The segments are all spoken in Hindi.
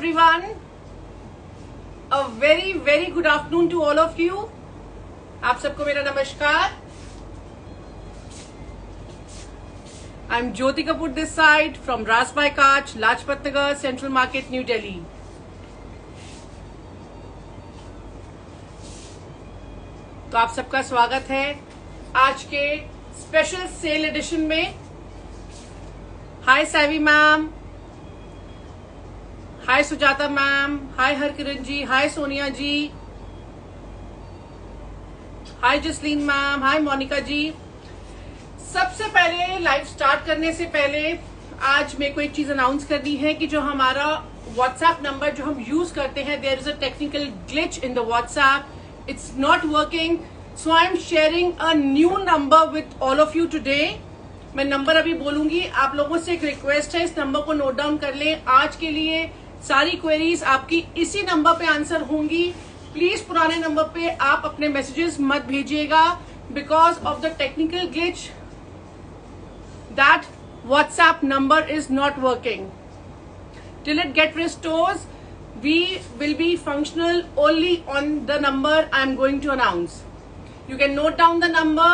everyone. A very good afternoon to all of you. आप सबको मेरा नमस्कार. I'm Jyoti Kapoor this side from Ras by Kach, Lajpat Nagar, Central Market, New Delhi. तो आप सबका स्वागत है आज के स्पेशल सेल एडिशन में. हाय सैवी मैम, हाय सुजाता मैम, हाय हरकिरण जी, हाय सोनिया जी, हाय जसलीन मैम, हाय मोनिका जी. सबसे पहले लाइव स्टार्ट करने से पहले आज मेरे को एक चीज अनाउंस करनी है कि जो हमारा व्हाट्सएप नंबर जो हम यूज करते हैं, there is a technical glitch in the WhatsApp. It's not working, so I am sharing a new number with all of you today. मैं नंबर अभी बोलूंगी. आप लोगों से एक रिक्वेस्ट है, इस नंबर को नोट डाउन कर लें. आज के लिए सारी क्वेरीज आपकी इसी नंबर पे आंसर होंगी. प्लीज पुराने नंबर पे आप अपने मैसेजेस मत भेजिएगा because of the technical glitch. That WhatsApp number is not working. Till it get restores we will be functional only on the number I am going to announce. You can note down the number.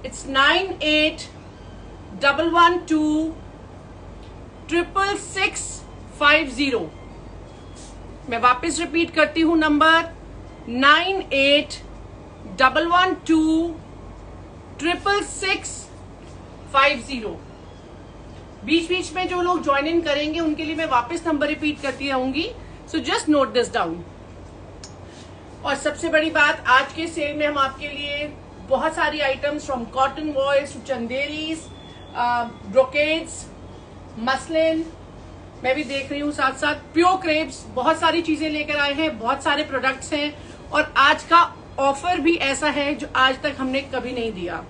It's 9811266650. मैं वापस रिपीट करती हूँ नंबर 9811266650. बीच में जो लोग ज्वाइन इन करेंगे उनके लिए मैं वापस नंबर रिपीट करती रहूंगी. So just note this down. और सबसे बड़ी बात, आज के सेल में हम आपके लिए बहुत सारी items from cotton voiles to Chanderis, brocades, muslin, मैं भी देख रही हूँ साथ साथ प्योर क्रेप्स, बहुत सारी चीजें लेकर आए हैं. बहुत सारे प्रोडक्ट्स हैं और आज का ऑफर भी ऐसा है जो आज तक हमने कभी नहीं दिया.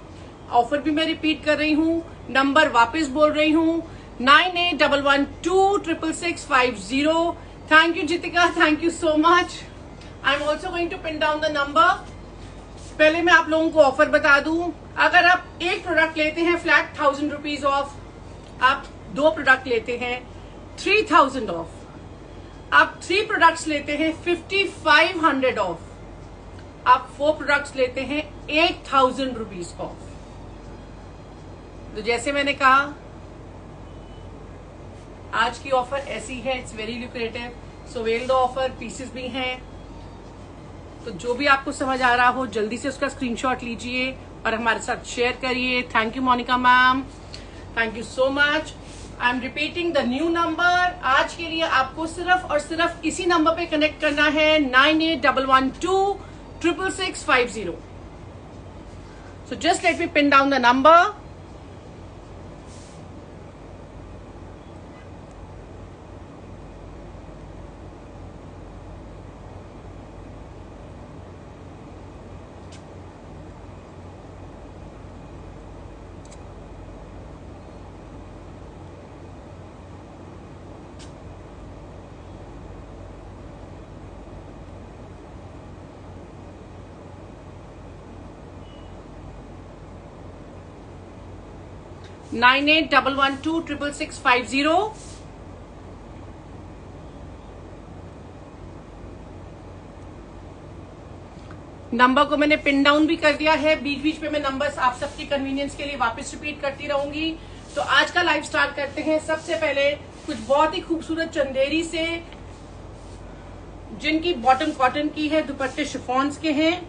ऑफर भी मैं रिपीट कर रही हूँ, नंबर वापस बोल रही हूँ 9811266650. Thank you, Jitika. Thank you so much. I'm also going to pin down the number. पहले मैं आप लोगों को ऑफर बता दूं. अगर आप एक प्रोडक्ट लेते हैं फ्लैट 1000 रुपीज ऑफ, आप 2 प्रोडक्ट लेते हैं 3000 ऑफ, आप 3 प्रोडक्ट्स लेते हैं 5500 ऑफ, आप 4 प्रोडक्ट्स लेते हैं 8000 रुपीज ऑफ. तो जैसे मैंने कहा, आज की ऑफर ऐसी है, it's very lucrative. So well the offer. Pieces भी हैं, तो जो भी आपको समझ आ रहा हो जल्दी से उसका स्क्रीनशॉट लीजिए और हमारे साथ शेयर करिए. Thank you Monika ma'am, thank you so much. I am repeating the new number. आज के लिए आपको सिर्फ और सिर्फ इसी नंबर पे कनेक्ट करना है 9811266650. So just let me pin down the number. Nine 9811266650. Number को मैंने पिन डाउन भी कर दिया है. बीच में मैं नंबर्स आप सबकी कन्वीनियंस के लिए वापस रिपीट करती रहूंगी. तो आज का लाइव स्टार्ट करते हैं. सबसे पहले कुछ बहुत ही खूबसूरत चंदेरी से, जिनकी बॉटम कॉटन की है, दुपट्टे शिफॉन्स के हैं.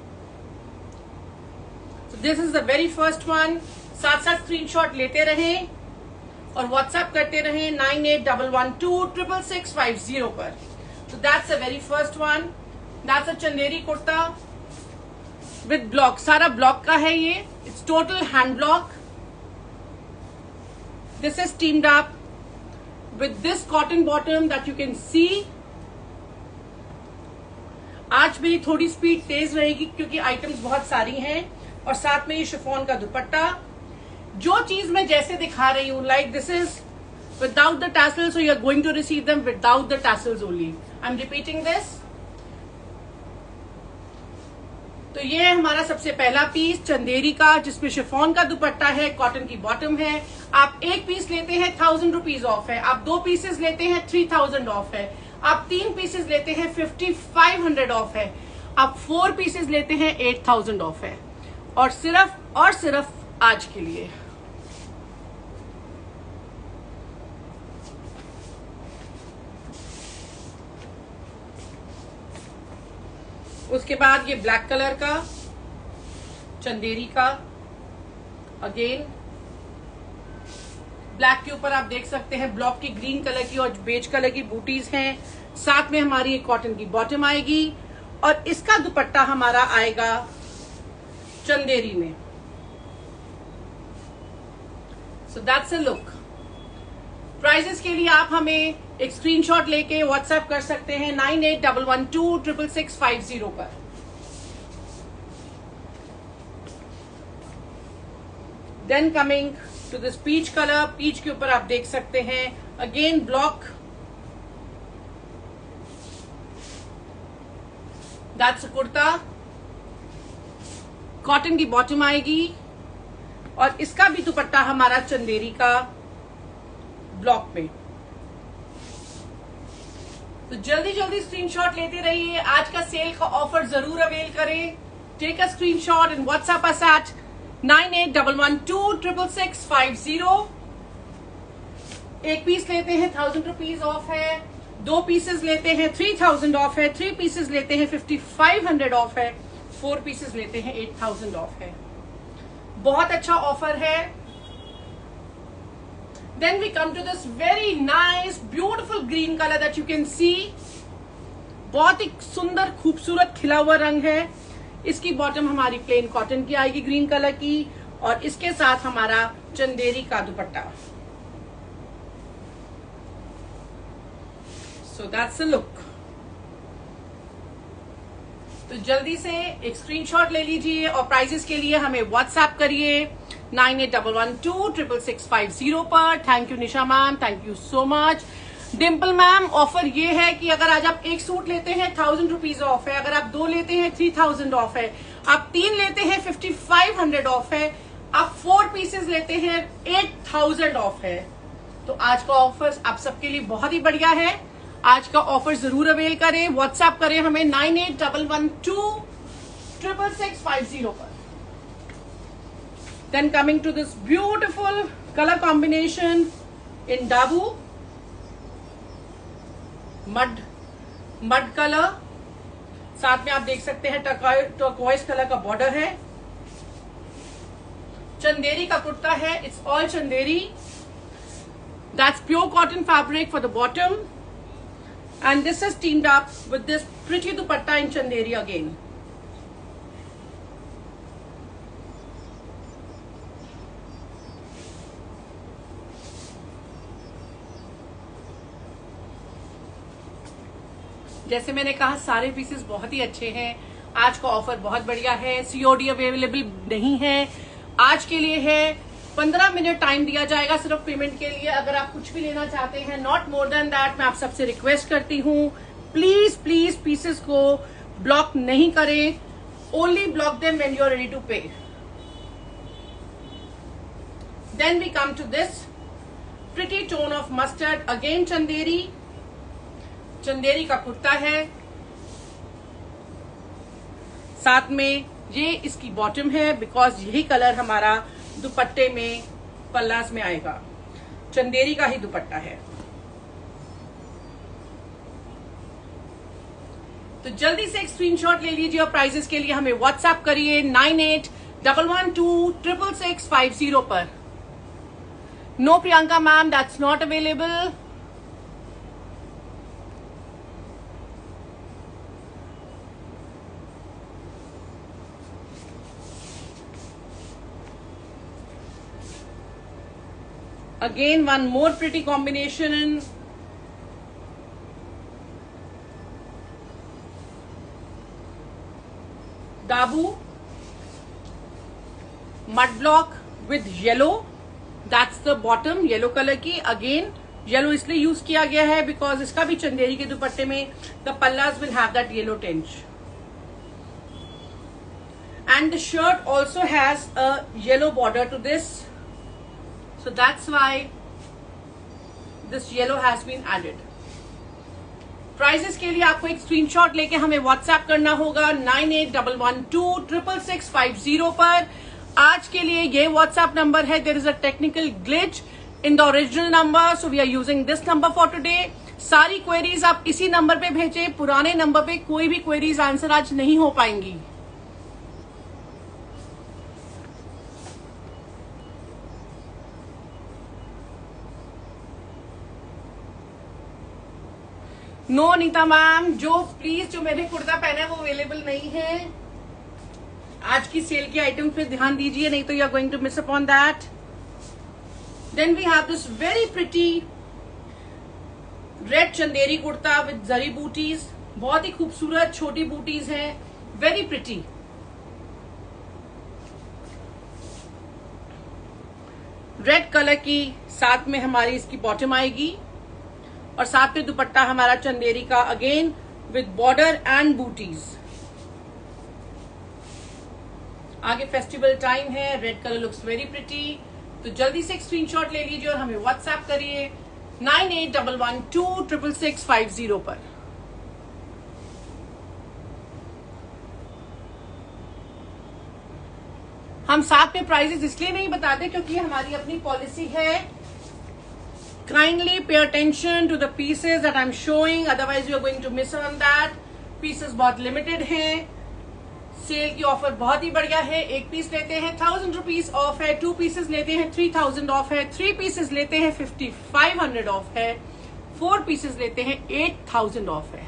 This is the very first one. साथ साथ स्क्रीनशॉट लेते रहें और व्हाट्सएप करते रहें 9811266650 पर. तो that's a very first one. That's a Chanderi kurta with block. सारा ब्लॉक का है ये. It's total hand block. This is teemed up with this cotton bottom that you can सी. आज मेरी थोड़ी स्पीड तेज रहेगी क्योंकि आइटम्स बहुत सारी हैं और साथ में ये शिफॉन का दुपट्टा. जो चीज मैं जैसे दिखा रही हूं, like this is without the tassels, so you are going to receive them without the tassels only. I am repeating this. तो ये है हमारा सबसे पहला पीस चंदेरी का, जिसमें शिफॉन का दुपट्टा है, कॉटन की बॉटम है. आप एक पीस लेते हैं 1000 रुपीज ऑफ है, आप 2 पीसेस लेते हैं 3000 ऑफ है, आप 3 पीसेस लेते हैं 5500 ऑफ है, आप 4 पीसेस लेते हैं 8000 ऑफ है, और सिर्फ आज के लिए। उसके बाद ये ब्लैक कलर का चंदेरी का, अगेन ब्लैक के ऊपर आप देख सकते हैं ब्लॉक की ग्रीन कलर की और बेज कलर की बूटीज हैं। साथ में हमारी एक कॉटन की बॉटम आएगी और इसका दुपट्टा हमारा आएगा चंदेरी में। So that's a look. Prices के लिए आप हमें एक स्क्रीनशॉट लेके व्हाट्सएप कर सकते हैं 9811266650 पर। Then coming to this peach colour, peach के ऊपर आप देख सकते हैं again block, that's a kurta, cotton की बॉटम आएगी और इसका भी दुपट्टा हमारा चंदेरी का ब्लॉक में। तो जल्दी जल्दी स्क्रीनशॉट लेते रहिए, आज का सेल का ऑफर जरूर अवेल करें। Take a screenshot and WhatsApp us at 9811266650। एक पीस लेते हैं 1000 रुपीज ऑफ है, 2 पीसेस लेते हैं 3000 ऑफ है, 3 पीसेस लेते हैं 5500 ऑफ है, 4 पीसेस लेते हैं 8000 ऑफ है। बहुत अच्छा ऑफर है। Then we come to this very nice beautiful green color that you can see. बहुत ही सुंदर खूबसूरत खिला हुआ रंग है। इसकी बॉटम हमारी प्लेन कॉटन की आएगी ग्रीन कलर की और इसके साथ हमारा चंदेरी का दुपट्टा। So that's the look. तो जल्दी से एक स्क्रीनशॉट ले लीजिए और प्राइजेस के लिए हमें व्हाट्सएप करिए 9811266650 पर। Thank you Nisha ma'am, thank you so much. Dimple ma'am, offer ये है कि अगर आज आप एक सूट लेते हैं 1000 रुपीज ऑफ है, अगर आप 2 लेते हैं 3000 ऑफ है, आप 3 लेते हैं 5500 ऑफ है, आप 4 पीसेस लेते हैं 8000 ऑफ है। तो आज का ऑफर आप सबके लिए बहुत ही बढ़िया है। आज का ऑफर जरूर अवेल करें, व्हाट्सएप करें हमें 9811266650 पर। Then coming to this beautiful color combination in Dabu, mud color, साथ में आप देख सकते हैं टर्कोइज कलर का बॉर्डर है। चंदेरी का कुर्ता है, it's all Chanderi, that's pure cotton fabric for the bottom and this is teamed up with this pretty dupatta in chanderi again. जैसे मैंने कहा सारे पीसेस बहुत ही अच्छे हैं। आज का ऑफर बहुत बढ़िया है। सीओडी अवेलेबल नहीं है, आज के लिए है। 15 मिनट टाइम दिया जाएगा सिर्फ पेमेंट के लिए। अगर आप कुछ भी लेना चाहते हैं, नॉट मोर देन दैट, मैं आप सबसे रिक्वेस्ट करती हूँ प्लीज प्लीज पीसेस को ब्लॉक नहीं करें, only block them when you are ready to pay. Then we come to this pretty tone of mustard, again Chanderi, Chanderi का कुर्ता है, साथ में ये इसकी बॉटम है बिकॉज यही कलर हमारा दुपट्टे में पल्लास में आएगा। चंदेरी का ही दुपट्टा है। तो जल्दी से एक स्क्रीनशॉट ले लीजिए और प्राइजेस के लिए हमें व्हाट्सएप करिए 9811266650 पर। No Priyanka ma'am, that's not available. Again, one more pretty combination in Dabu, mud block with yellow, that's the bottom, yellow color की। Again, yellow इसलिए यूज किया गया है because इसका भी चंदेरी के दुपट्टे में the pallas will have that yellow tinge, and the shirt also has a yellow border to this. So that's why this yellow has been added. Prices के लिए आपको एक स्क्रीनशॉट लेके हमें व्हाट्सएप करना होगा 9811266650 पर। आज के लिए ये व्हाट्सएप नंबर है। There is a technical glitch in the original number, so we are using this number for today. सारी क्वेरीज आप इसी नंबर पे भेजें। पुराने नंबर पे कोई भी क्वेरीज आंसर आज नहीं हो पाएंगी। नो नीता मैम, जो मैंने कुर्ता पहना है वो अवेलेबल नहीं है। आज की सेल के आइटम पे ध्यान दीजिए, नहीं तो you are going to miss upon that. Then we have this very pretty red Chanderi kurta with zari बूटीज। बहुत ही खूबसूरत छोटी बूटीज हैं, वेरी प्रिटी। रेड कलर की साथ में हमारी इसकी बॉटम आएगी और साथ में दुपट्टा हमारा चंदेरी का, again with border and booties. आगे फेस्टिवल टाइम है, red colour looks very pretty. तो जल्दी से एक स्क्रीनशॉट ले लीजिए और हमें व्हाट्सएप करिए 9811266650 पर। हम साथ में प्राइजेस इसलिए नहीं बताते क्योंकि हमारी अपनी पॉलिसी है। Kindly pay attention to the pieces that I am showing, otherwise you are going to miss on that. Pieces बहुत लिमिटेड हैं। सेल की ऑफर बहुत ही बढ़िया है। एक पीस लेते हैं 1000 रुपीज ऑफ है, 2 पीसेस लेते हैं 3000 ऑफ है, 3 पीसेस लेते हैं 5500 ऑफ है, 4 पीसेस लेते हैं 8000 ऑफ है।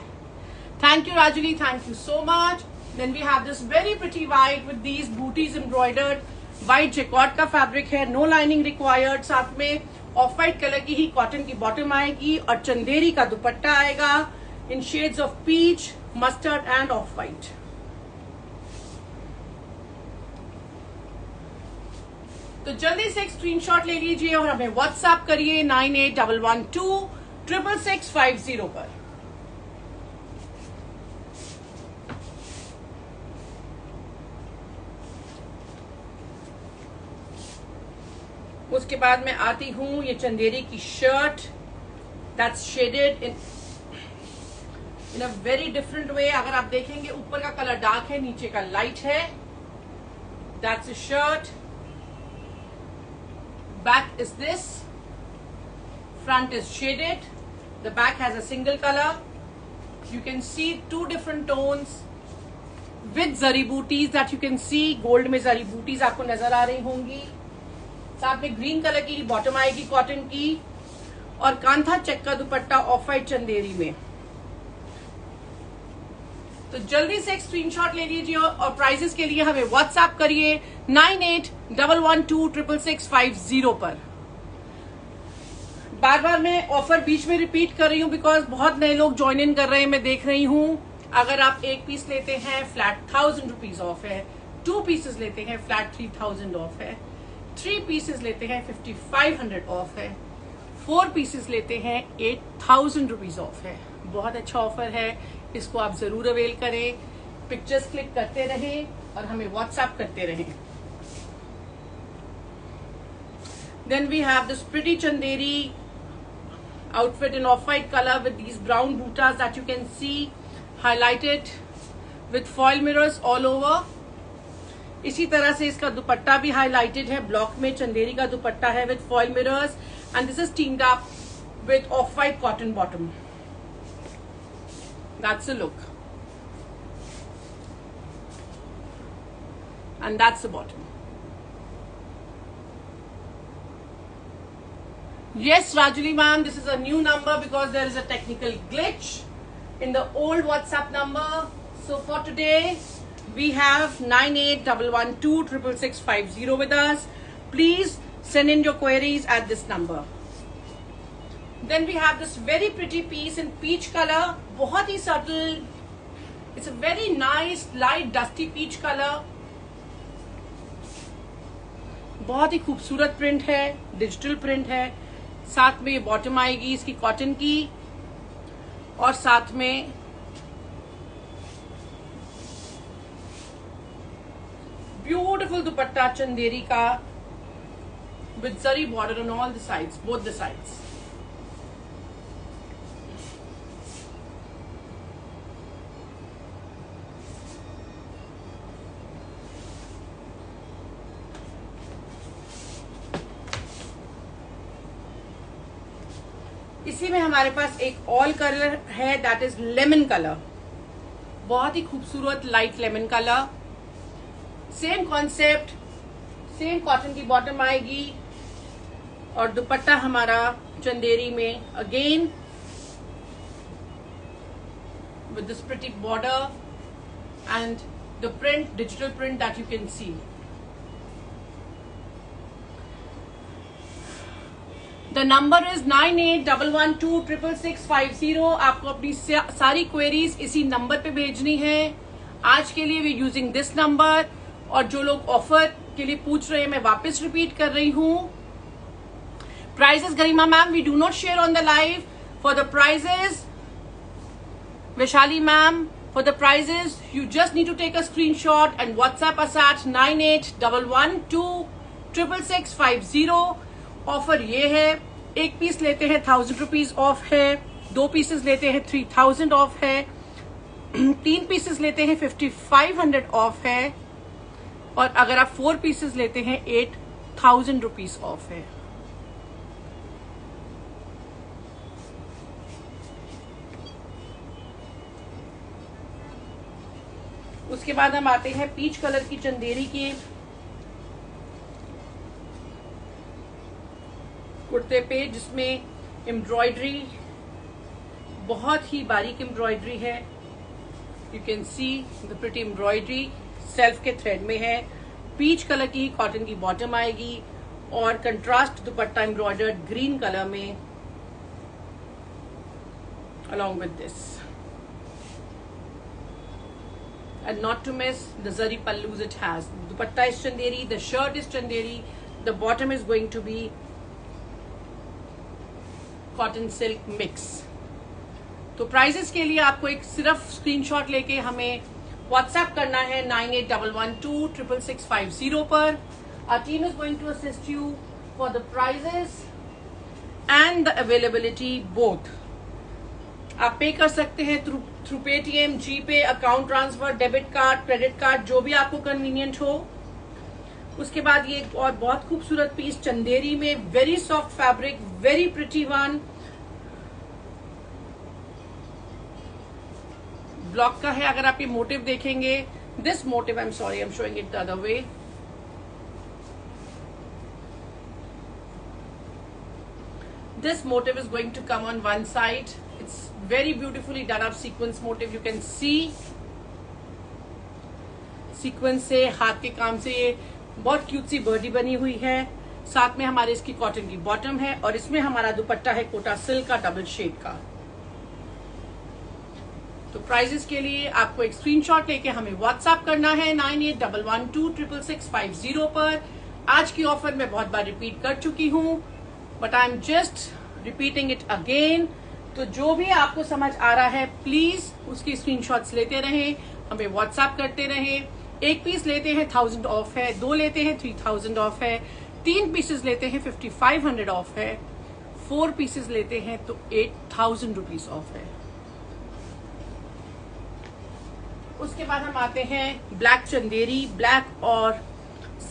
Thank you Rajuli, thank you so much. Then we have this very pretty white with these butis embroidered. White jacquard का फैब्रिक है, नो लाइनिंग रिक्वायर्ड। साथ में ऑफ व्हाइट कलर की ही कॉटन की बॉटम आएगी और चंदेरी का दुपट्टा आएगा in shades of peach, mustard and off white. तो जल्दी से एक स्क्रीनशॉट ले लीजिए और हमें व्हाट्सएप करिए 9811266650 पर। उसके बाद मैं आती हूं ये चंदेरी की shirt that's shaded in a very different way. अगर आप देखेंगे ऊपर का कलर डार्क है, नीचे का लाइट है। That's a shirt. Back is this, front is shaded, the back has a single color. You can see 2 different tones with zari booties that you can see. Gold में zari booties आपको नजर आ रही होंगी। साथ में ग्रीन कलर की बॉटम आएगी कॉटन की और कांथा चेक का दुपट्टा ऑफ व्हाइट चंदेरी में। तो जल्दी से एक स्क्रीनशॉट ले लीजिए और प्राइजेस के लिए हमें व्हाट्सएप करिए 9811266650 पर। बार बार मैं ऑफर बीच में रिपीट कर रही हूं बिकॉज बहुत नए लोग ज्वाइन इन कर रहे हैं, मैं देख रही हूं। अगर आप एक पीस लेते हैं फ्लैट 1000 रुपीज ऑफ है, 2 पीसेस लेते हैं फ्लैट 3000 ऑफ है, 3 पीसेस लेते हैं 5500 ऑफ है, 4 पीसेस लेते हैं 8000 रुपीज ऑफ है। बहुत अच्छा ऑफर है, इसको आप जरूर अवेल करें। पिक्चर्स क्लिक करते रहें और हमें व्हाट्सएप करते रहें। Then we have this pretty Chanderi outfit in off-white color with these brown bootas that you can see highlighted with foil mirrors all over. इसी तरह से इसका दुपट्टा भी हाईलाइटेड है, ब्लॉक में चंदेरी का दुपट्टा है with foil mirrors and this is teamed up with off-white cotton bottom. That's the look. And that's the bottom. Yes, Rajali ma'am, this is a new number because there is a technical glitch in the old WhatsApp number. So for today, we have 9811266650 with us. Please send in your queries at this number. Then we have this very pretty piece in peach color. बहुत ही subtle. It's a very nice light dusty peach color. बहुत ही खूबसूरत प्रिंट है, डिजिटल प्रिंट है। साथ में ये बॉटम आएगी इसकी कॉटन की और साथ में ब्यूटीफुल दुपट्टा चंदेरी का with zari border on all the sides, both the sides. इसी में हमारे पास एक ऑल कलर है, दैट इज लेमन कलर, बहुत ही खूबसूरत light lemon colour. Same concept, same cotton की बॉटम आएगी और दुपट्टा हमारा चंदेरी में, again with this pretty border and the print, digital print that you can see. The number is 9811266650। आपको अपनी सारी क्वेरीज इसी नंबर पे भेजनी है। आज के लिए वी यूजिंग दिस नंबर, और जो लोग ऑफर के लिए पूछ रहे हैं मैं वापस रिपीट कर रही हूँ। Prices Garima ma'am we do not share on the live. For the prices Vishali ma'am, for the prizes, you just need to take a screenshot and WhatsApp us at 9811266650। Offer ये है, एक पीस लेते हैं 1000 रुपीज ऑफ है, 2 पीसेस लेते हैं 3000 ऑफ है, 3 पीसेस लेते हैं 5500 ऑफ है, और अगर आप 4 पीसेस लेते हैं 8000 रुपीज ऑफ है। उसके बाद हम आते हैं पीच कलर की चंदेरी के कुर्ते पे, जिसमें एम्ब्रॉयडरी, बहुत ही बारीक एम्ब्रॉयडरी है। You can see the pretty embroidery, self के थ्रेड में है। पीच कलर की कॉटन की बॉटम आएगी और कंट्रास्ट दुपट्टा एम्ब्रॉयडर्ड ग्रीन कलर में along with this. And not to miss the zari pallus it has. Dupatta is chanderi, the shirt is chanderi, the bottom is going to be cotton silk mix. तो प्राइजेस के लिए आपको एक सिर्फ स्क्रीनशॉट लेके हमें व्हाट्सएप करना है 9811266650 पर। Our team is going to assist you for the prices and the availability both. आप पे कर सकते हैं through Paytm, GPay, account transfer, debit card, credit card, जो भी आपको कन्वीनियंट हो। उसके बाद ये एक और बहुत खूबसूरत पीस चंदेरी में, very soft fabric, very pretty one, block का है। अगर आप ये मोटिव देखेंगे, this motive, I am sorry, I am showing it the other way. This motive is going to come on one side. It's very beautifully done up sequence motive. You can see sequence से, हाथ के काम से ये बहुत क्यूट सी बर्डी बनी हुई है। साथ में हमारे इसकी कॉटन की बॉटम है और इसमें हमारा दुपट्टा है कोटा सिल्क का, डबल शेड का। तो प्राइजेस के लिए आपको एक स्क्रीनशॉट लेके हमें व्हाट्सएप करना है 9811266650 पर। आज की ऑफर मैं बहुत बार रिपीट कर चुकी हूँ, but I am just repeating it again. तो जो भी आपको समझ आ रहा है प्लीज उसकी स्क्रीनशॉट्स लेते रहें, हमें व्हाट्सएप करते रहें। एक पीस लेते हैं 1000 ऑफ है, 2 लेते हैं 3000 ऑफ है, 3 पीसेस लेते हैं 5500 ऑफ है, 4 पीसेस लेते हैं तो 8000 रुपीज ऑफ है। उसके बाद हम आते हैं ब्लैक चंदेरी, ब्लैक और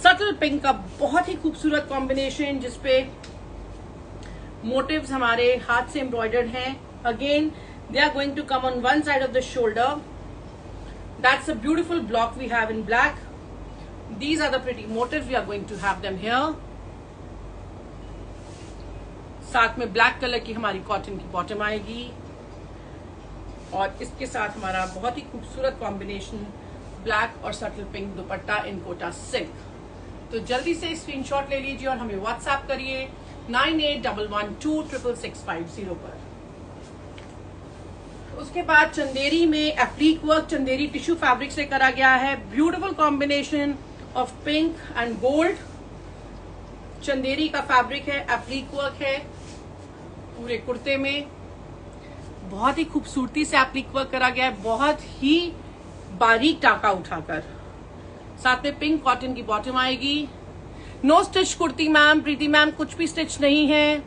सटल पिंक का बहुत ही खूबसूरत कॉम्बिनेशन, जिसपे मोटिव्स हमारे हाथ से एम्ब्रॉयडर्ड हैं। Again they are going to come on one side of the shoulder. That's a beautiful block we have in black. These are the pretty motifs, we are going to have them here. साथ में ब्लैक कलर की हमारी कॉटन की बॉटम आएगी और इसके साथ हमारा बहुत ही खूबसूरत कॉम्बिनेशन ब्लैक और सटल पिंक दुपट्टा इन कोटा सिल्क। तो जल्दी से स्क्रीनशॉट ले लीजिए और हमें व्हाट्सएप करिए 9811266650 पर। उसके बाद चंदेरी में एप्लीक वर्क, चंदेरी टिश्यू फैब्रिक से करा गया है। Beautiful combination of pink and gold. Chanderi का फैब्रिक है, एप्लीक वर्क है पूरे कुर्ते में। बहुत ही खूबसूरती से एप्लीक वर्क करा गया है, बहुत ही बारीक टाका उठाकर। साथ में पिंक कॉटन की बॉटम आएगी। No stitch kurti ma'am, Preeti ma'am, कुछ भी स्टिच नहीं है।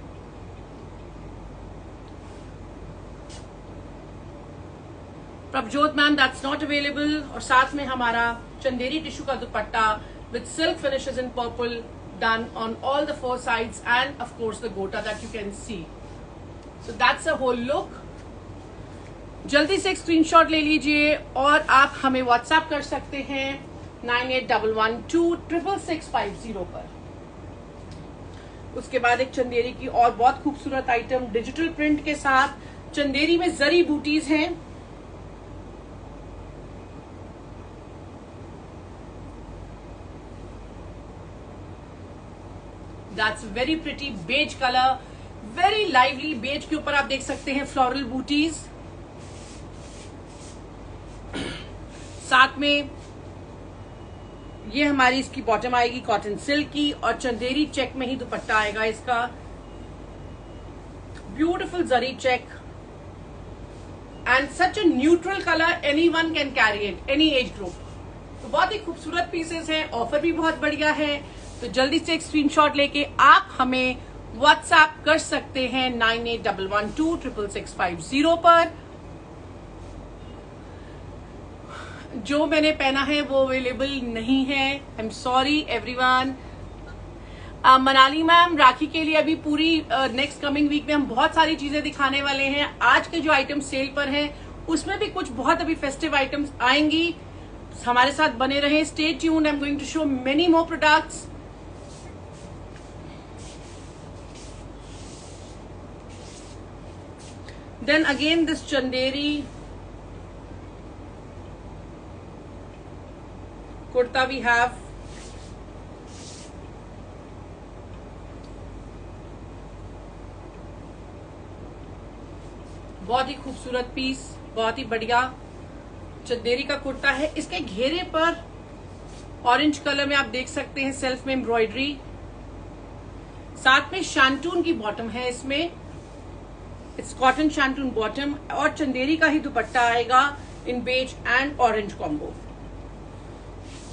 Prabhjot ma'am, that's not available. और साथ में हमारा चंदेरी टिश्यू का dupatta with silk finishes in purple, done on all the 4 sides, and of course the gota that you can see. So that's a whole look. जल्दी से एक स्क्रीनशॉट ले लीजिए और आप हमें व्हाट्सएप कर सकते हैं 9811266650 पर। उसके बाद एक चंदेरी की और बहुत खूबसूरत आइटम डिजिटल प्रिंट के साथ, चंदेरी में जरी बूटीज हैं। That's very pretty beige colour, very lively beige के ऊपर आप देख सकते हैं फ्लोरल बूटीज। साथ में ये हमारी इसकी बॉटम आएगी कॉटन सिल्क की और चंदेरी चेक में ही दुपट्टा आएगा इसका। Beautiful zari check and such a neutral colour, anyone can carry it, any age group. तो बहुत ही खूबसूरत पीसेस हैं, ऑफर भी बहुत बढ़िया है। तो जल्दी से एक स्क्रीनशॉट लेके आप हमें व्हाट्सएप कर सकते हैं 9811266650 पर। जो मैंने पहना है वो अवेलेबल नहीं है, I am sorry everyone. Manali ma'am, Rakhi के लिए अभी पूरी नेक्स्ट कमिंग वीक में हम बहुत सारी चीजें दिखाने वाले हैं। आज के जो आइटम सेल पर हैं उसमें भी कुछ बहुत अभी फेस्टिव आइटम्स आएंगी, हमारे साथ बने रहें, stay tuned. I am going to show many more products. Then again this Chanderi kurta we have, बहुत ही खूबसूरत पीस, बहुत ही बढ़िया चंदेरी का कुर्ता है। इसके घेरे पर ऑरेंज कलर में आप देख सकते हैं सेल्फ में एम्ब्रॉयडरी, साथ में शैंटून की बॉटम है इसमें, इट्स कॉटन शैंटून बॉटम और चंदेरी का ही दुपट्टा आएगा इन बेज एंड ऑरेंज कॉम्बो।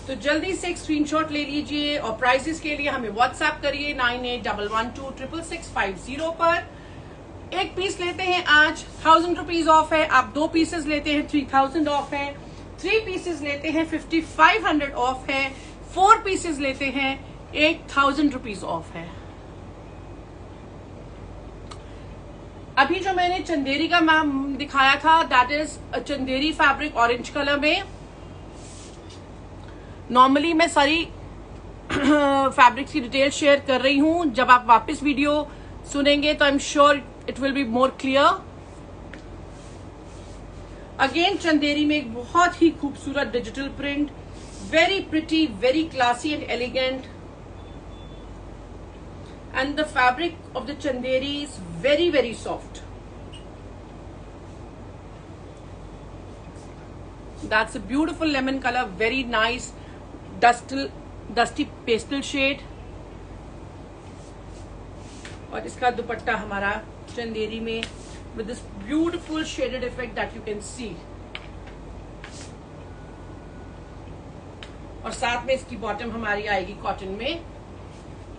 तो जल्दी से एक स्क्रीनशॉट ले लीजिए और प्राइसेस के लिए हमें व्हाट्सएप करिए 9811266650 पर। एक पीस लेते हैं आज 1000 रुपीज ऑफ है, आप 2 पीसेस लेते हैं 3000 ऑफ है, 3 पीसेस लेते हैं 5500 ऑफ है, 4 पीसेस लेते हैं 8000 रुपीज ऑफ है। अभी जो मैंने चंदेरी का मैम दिखाया था that is Chanderi fabric orange colour में। नॉर्मली मैं सारी फैब्रिक्स की डिटेल शेयर कर रही हूं, जब आप वापस वीडियो सुनेंगे तो I am sure it will be more clear. Again Chanderi में एक बहुत ही खूबसूरत digital print, very pretty, very classy and elegant, and the fabric of the chanderi is very very soft. That's a beautiful lemon color, very nice dusty pastel shade। और इसका दुपट्टा हमारा चंदेरी में with this beautiful shaded effect that you can see। और साथ में इसकी बॉटम हमारी आएगी कॉटन में।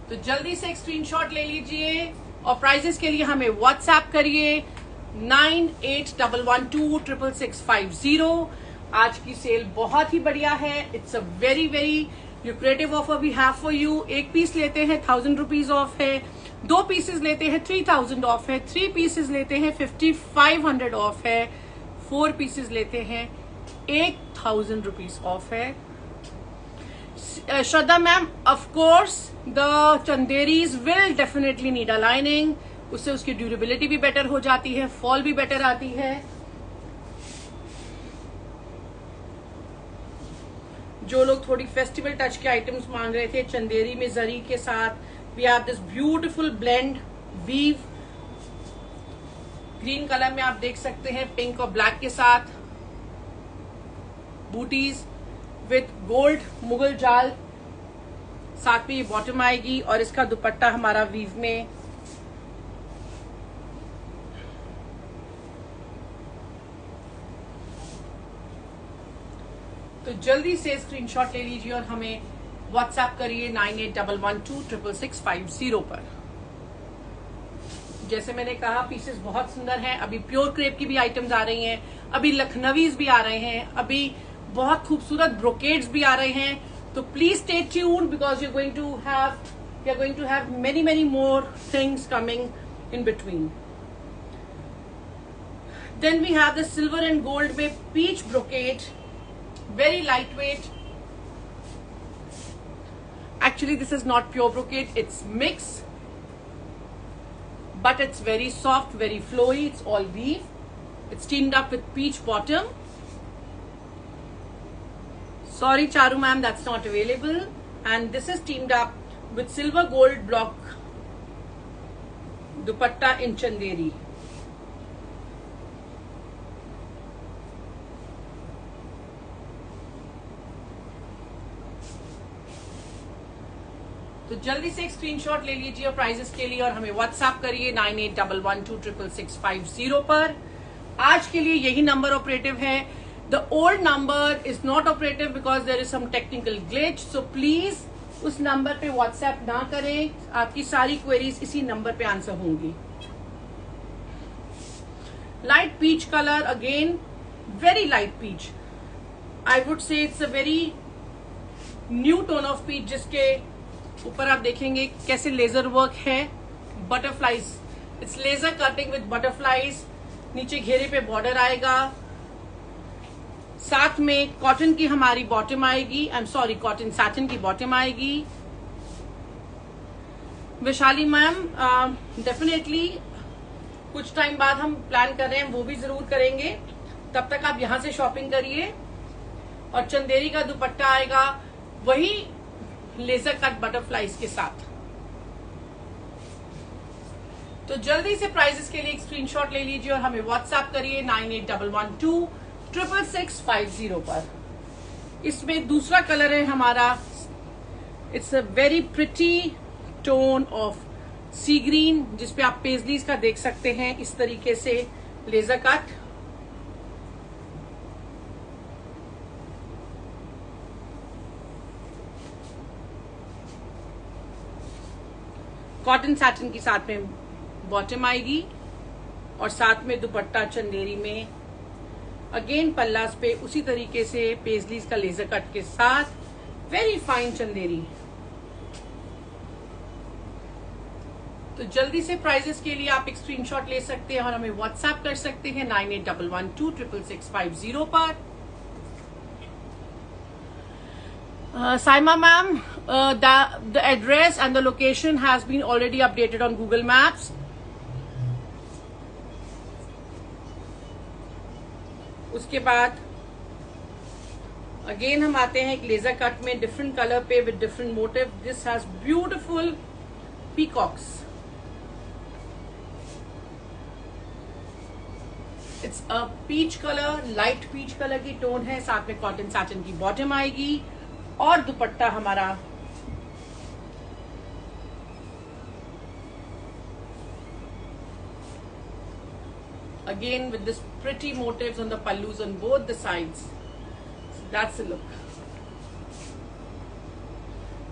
तो जल्दी से एक स्क्रीनशॉट ले लीजिए और प्राइजेस के लिए हमें व्हाट्सएप करिए 9811266650। आज की सेल बहुत ही बढ़िया है, it's a very very lucrative offer we have for you. एक पीस लेते हैं 1000 रुपीज ऑफ है, 2 पीसेस लेते हैं 3000 ऑफ है, 3 पीसेस लेते हैं 5500 ऑफ है, 4 पीसेस लेते हैं 8000 रुपीज ऑफ है। Shraddha ma'am, of course the chanderis will definitely need a lining, उससे उसकी ड्यूरेबिलिटी भी बेटर हो जाती है, फॉल भी बेटर आती है। जो लोग थोड़ी फेस्टिवल टच के आइटम्स मांग रहे थे चंदेरी में जरी के साथ, we have this beautiful blend weave, green colour में आप देख सकते हैं पिंक और ब्लैक के साथ, बूटीज विथ गोल्ड मुगल जाल, साथ में ये बॉटम आएगी और इसका दुपट्टा हमारा वीव में। तो जल्दी से स्क्रीनशॉट ले लीजिए और हमें व्हाट्सएप करिए 9811266650 पर। जैसे मैंने कहा पीसेस बहुत सुंदर हैं, अभी प्योर क्रेप की भी आइटम्स आ रही हैं, अभी लखनवीज भी आ रहे हैं, अभी बहुत खूबसूरत ब्रोकेड्स भी आ रहे हैं। तो please stay tuned because we are going to have many more things coming in between. Then we have the silver and gold में peach brocade, very lightweight. Actually, this is not pure brocade; it's mix, but it's very soft, very flowy. It's all weave. It's teamed up with peach bottom. Sorry, Charu ma'am, that's not available. And this is teamed up with silver gold block dupatta in Chanderi. तो जल्दी से एक स्क्रीनशॉट ले लीजिए प्राइजेस के लिए और हमें व्हाट्सएप करिए 9811266650 पर। आज के लिए यही नंबर ऑपरेटिव है। The old number is not operative because there is some technical glitch, so please उस नंबर पे व्हाट्सएप ना करें। आपकी सारी क्वेरीज इसी नंबर पे आंसर होंगी। Light peach colour, again very light peach, I would say it's a very new tone of peach, जिसके ऊपर आप देखेंगे कैसे लेजर वर्क है, butterflies, it's laser cutting with butterflies. नीचे घेरे पे बॉर्डर आएगा, साथ में कॉटन की हमारी बॉटम आएगी, आई एम सॉरी कॉटन सैटिन की बॉटम आएगी। वैशाली मैम, डेफिनेटली कुछ टाइम बाद हम प्लान कर रहे हैं, वो भी जरूर करेंगे। तब तक आप यहां से शॉपिंग करिए। और चंदेरी का दुपट्टा आएगा वही लेजर कट बटरफ्लाईज के साथ। तो जल्दी से प्राइजेस के लिए एक स्क्रीनशॉट ले लीजिए और हमें व्हाट्सएप करिए 9811266650 पर। इसमें दूसरा कलर है हमारा, it's a very pretty tone of sea green, जिसपे आप पेजलीज का देख सकते हैं इस तरीके से लेजर कट। कॉटन सैटिन की साथ में बॉटम आएगी और साथ में दुपट्टा चंदेरी में, अगेन पल्लास पे उसी तरीके से पेजलीज का लेजर कट के साथ वेरी फाइन चंदेरी। तो जल्दी से प्राइजेस के लिए आप एक स्क्रीनशॉट ले सकते हैं और हमें व्हाट्सएप कर सकते हैं 9811266650 पर। Saima ma'am, the address and the location has been already updated on Google Maps. उसके बाद अगेन हम आते हैं एक लेजर कट में डिफरेंट कलर पे with different motif. This has beautiful peacocks, it's a peach colour, light peach colour की टोन है, साथ में कॉटन सैटिन की बॉटम आएगी और दुपट्टा हमारा again with this pretty motifs on the pallus on both the sides. So that's the look.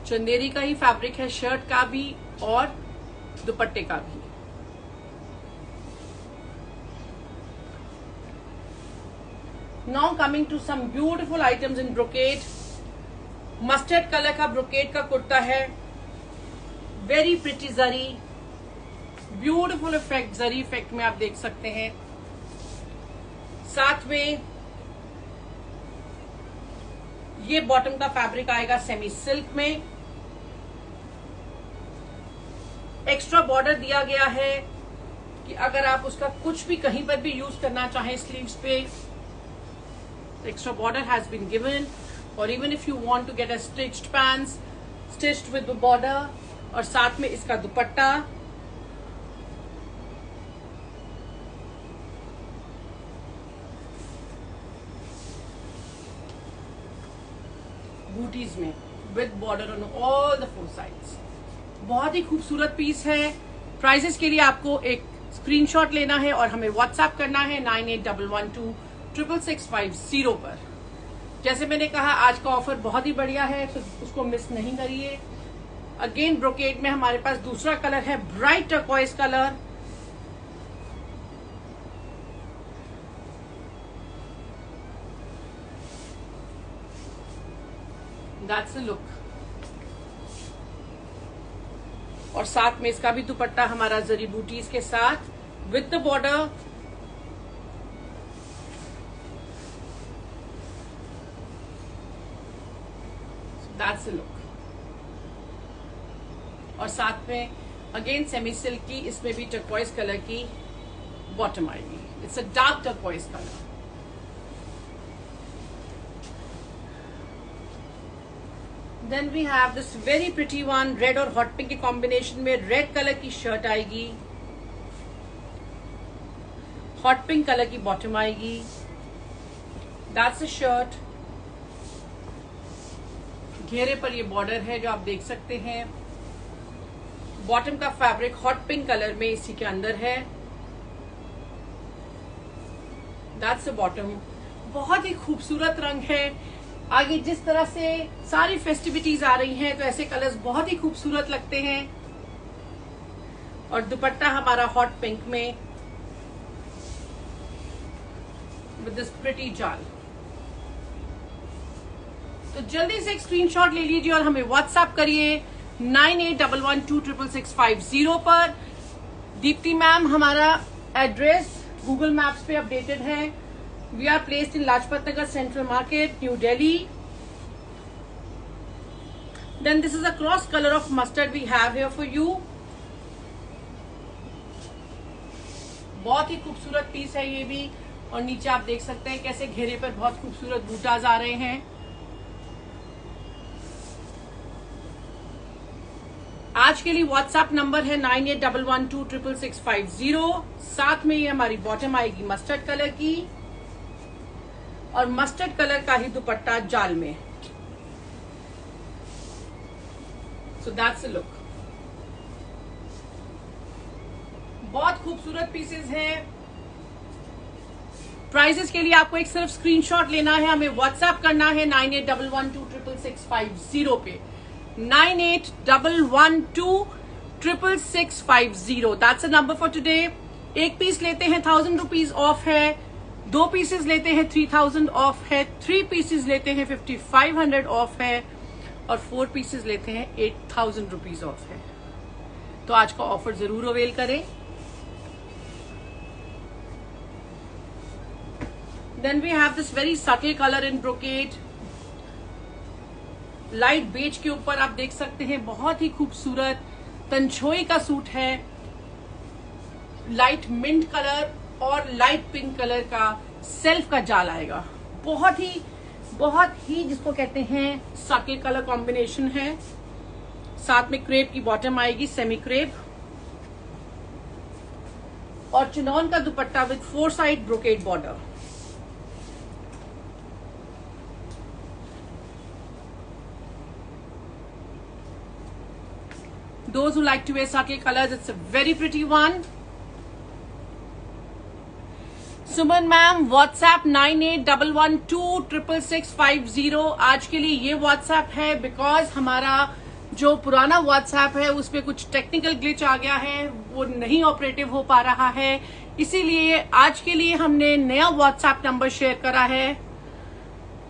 Chanderi का ही फैब्रिक है शर्ट का भी और दुपट्टे का भी। Now coming to some beautiful items in brocade. Mustard colour का ब्रोकेड का कुर्ता है, वेरी प्रिटी जरी, ब्यूटीफुल इफेक्ट, जरी इफेक्ट में आप देख सकते हैं। साथ में ये बॉटम का फैब्रिक आएगा सेमी सिल्क में। एक्स्ट्रा बॉर्डर दिया गया है कि अगर आप उसका कुछ भी कहीं पर भी यूज करना चाहें स्लीव्स पे, extra border has been given. और even if you want to get a stitched pants stitched with border, और साथ में इसका दुपट्टा, बूटीज में with border on all the four sides. बहुत ही खूबसूरत पीस है। प्राइजेस के लिए आपको एक स्क्रीनशॉट लेना है और हमें व्हाट्सएप करना है 9811266650 पर। जैसे मैंने कहा आज का ऑफर बहुत ही बढ़िया है, तो उसको मिस नहीं करिए। अगेन ब्रोकेड में हमारे पास दूसरा कलर है bright turquoise colour, that's the look. और साथ में इसका भी दुपट्टा हमारा जरी बूटीज के साथ with the border, that's the look. और साथ में अगेन सेमी सिल्क की, इसमें भी टर्कोइज कलर की बॉटम आएगी। It's a dark turquoise colour. Then we have this very pretty one, red और हॉट पिंक के कॉम्बिनेशन में रेड कलर की शर्ट आएगी, हॉट पिंक कलर की बॉटम आएगी। That's a shirt. घेरे पर ये बॉर्डर है जो आप देख सकते हैं। बॉटम का फैब्रिक हॉट पिंक कलर में इसी के अंदर है। That's a bottom. बहुत ही खूबसूरत रंग है। आगे जिस तरह से सारी फेस्टिविटीज आ रही हैं तो ऐसे कलर्स बहुत ही खूबसूरत लगते हैं। और दुपट्टा हमारा हॉट पिंक में विद दिस प्रिटी जाल। तो जल्दी से एक स्क्रीनशॉट ले लीजिए और हमें व्हाट्सएप करिए 9811266650 पर। दीप्ति मैम, हमारा एड्रेस गूगल मैप्स पे अपडेटेड है। We are placed in Lajpat Nagar Central Market, New Delhi. Then this is a cross colour of mustard we have here for you. बहुत ही खूबसूरत पीस है ये भी। और नीचे आप देख सकते हैं कैसे घेरे पर बहुत खूबसूरत बूटाज आ रहे हैं। आज के लिए व्हाट्सएप नंबर है 9811266650। साथ में ये हमारी बॉटम आएगी मस्टर्ड कलर की और मस्टर्ड कलर का ही दुपट्टा जाल में। So that's a look. बहुत खूबसूरत पीसेस हैं। प्राइजेस के लिए आपको एक सिर्फ स्क्रीनशॉट लेना है, हमें व्हाट्सएप करना है 9811266650 पे। 9811266650। That's a number for today. एक पीस लेते हैं 1000 रुपीज ऑफ है, 2 पीसेस लेते हैं 3000 ऑफ है, 3 पीसेस लेते हैं 5500 ऑफ है और 4 पीसेस लेते हैं 8000 रुपीज ऑफ है। तो आज का ऑफर जरूर अवेल करें। Then we have this very subtle colour in brocade. Light beige के ऊपर आप देख सकते हैं बहुत ही खूबसूरत तंछोई का सूट है। लाइट मिंट कलर और लाइट पिंक कलर का सेल्फ का जाल आएगा। बहुत ही जिसको कहते हैं सटल कलर कॉम्बिनेशन है। साथ में क्रेप की बॉटम आएगी, सेमी क्रेप, और चिनॉन का dupatta with 4 side brocade border. Those who like to wear subtle colors, it's a very pretty one. Suman ma'am, WhatsApp 9811266650। आज के लिए ये व्हाट्सएप है बिकॉज हमारा जो पुराना व्हाट्सएप है उस पर कुछ टेक्निकल ग्लिच आ गया है, वो नहीं ऑपरेटिव हो पा रहा है। इसीलिए आज के लिए हमने नया व्हाट्सएप नंबर शेयर करा है